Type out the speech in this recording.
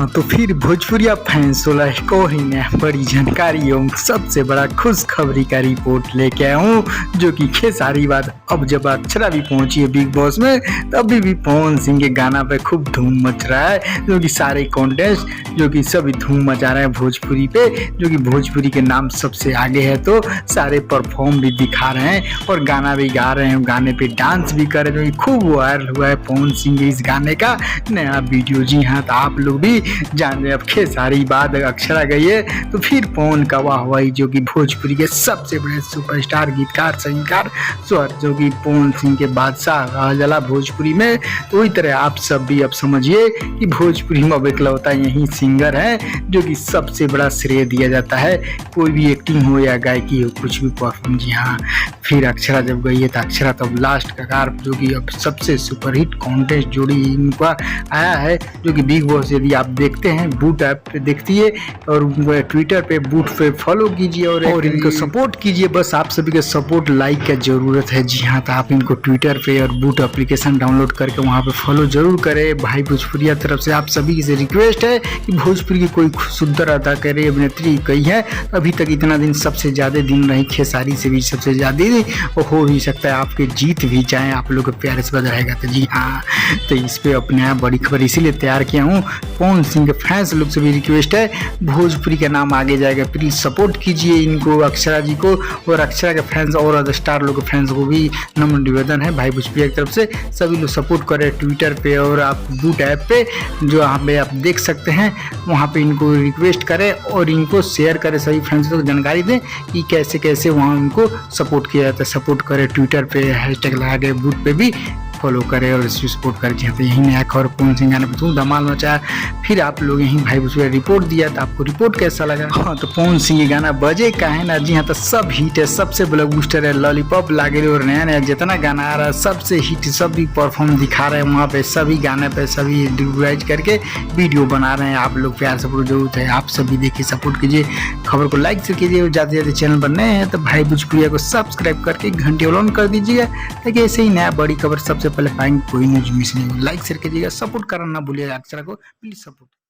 हाँ तो फिर भोजपुरिया फैंस वाला एक और ही नया बड़ी जानकारी एवं सबसे बड़ा खुशखबरी का रिपोर्ट लेके आया हूँ, जो कि खेसारी बाद अब जब अक्षरा भी पहुंची है बिग बॉस में, तभी भी पवन सिंह के गाना पे खूब धूम मच रहा है। जो कि सारे कॉन्टेस्ट जो कि सभी धूम मचा रहे हैं भोजपुरी पे, जो कि भोजपुरी के नाम सबसे आगे है, तो सारे परफॉर्म भी दिखा रहे हैं और गाना भी गा रहे हैं, गाने पे डांस भी कर रहे हैं, जो कि खूब वायरल हुआ है पवन सिंह के इस गाने का नया वीडियो। जी हाँ, तो आप लोग भी जान रहे, अब खेसारी बाद अक्षरा गई है तो फिर पवन का वाहवाही, जो कि भोजपुरी के सबसे बड़े सुपरस्टार गीतकार संगीतकार स्वर, जो कि पवन सिंह के बादशाह कहा जला भोजपुरी में। तो वही तरह आप सब भी अब समझिए कि भोजपुरी में अब इकलौता यही सिंगर है जो कि सबसे बड़ा श्रेय दिया जाता है, कोई भी एक्टिंग हो या गायकी हो, कुछ भी परफॉर्म। जी हाँ, फिर अक्षरा जब गई है तो अक्षरा तब लास्ट कगार, जो कि अब सबसे सुपरहिट कॉन्टेस्ट जोड़ी इनका आया है, जो कि बिग बॉस यदि आप देखते हैं बूट ऐप पे देखिए और ट्विटर पे बूट पे फॉलो कीजिए और इनको सपोर्ट कीजिए। बस आप सभी का सपोर्ट लाइक का जरूरत है। जी हाँ, तो आप इनको ट्विटर पे और बूट एप्लीकेशन डाउनलोड करके वहाँ पे फॉलो जरूर करें। भाई भोजपुरिया तरफ से आप सभी से रिक्वेस्ट है कि भोजपुरी की कोई सुंदर अदा करे अभिनेत्री कही है, अभी तक इतना दिन सबसे ज़्यादा दिन रही, खेसारी से भी सबसे ज़्यादा हो ही सकता है आपके जीत भी जाए, आप लोग के प्यार से बजा रहेगा। तो जी हाँ, तो इस पे अपने आप बड़ी खबर इसीलिए तैयार किया हूँ। पवन सिंह के फैंस लोग से भी रिक्वेस्ट है, भोजपुरी का नाम आगे जाएगा, प्लीज सपोर्ट कीजिए इनको, अक्षरा जी को, और अक्षरा के फैंस और अदर स्टार लोग के फैंस को भी नम्र निवेदन है भाई भोजपुरी की तरफ से, सभी लोग सपोर्ट करें ट्विटर पे और आप बूट ऐप पे जो यहाँ पे आप देख सकते हैं, वहाँ पे इनको रिक्वेस्ट करें और इनको शेयर करें, सभी फ्रेंड्स को जानकारी दें कि कैसे कैसे वहाँ उनको सपोर्ट किया जाता है। सपोर्ट करें ट्विटर पे हैशटैग लगा के, बूट पे भी फॉलो करें और इसको सपोर्ट करें। तो यही नया खबर पवन सिंह गाने पर धमाल मचाया, फिर आप लोग यहीं भाई भोजपुरी रिपोर्ट दिया, तो आपको रिपोर्ट कैसा लगा? हाँ, तो पवन सिंह ये गाना बजे का है ना। जी हाँ, तो सब हिट है, सबसे ब्लॉकबस्टर है, लॉलीपॉप लागे और नया नया जितना गाना आ रहा है सबसे हिट, सभी परफॉर्म दिखा रहे हैं वहाँ पे, सभी गाने पे सभी डिवाइज करके वीडियो बना रहे हैं। आप लोग प्यार सपोर्ट जरूरत है, आप सभी देखिए सपोर्ट कीजिए, खबर को लाइक से कीजिए, ज़्यादा से ज़्यादा चैनल पर नए हैं तो भाई भोजपुरिया को सब्सक्राइब करके घंटी ऑन कर दीजिएगा, ताकि ऐसे ही नया बड़ी खबर सबसे पहले पाएंगे, कोई न्यूज मिस नहीं हो। लाइक शेयर कीजिएगा, सपोर्ट करना ना भूलिएगा, अक्षरा को प्लीज सपोर्ट।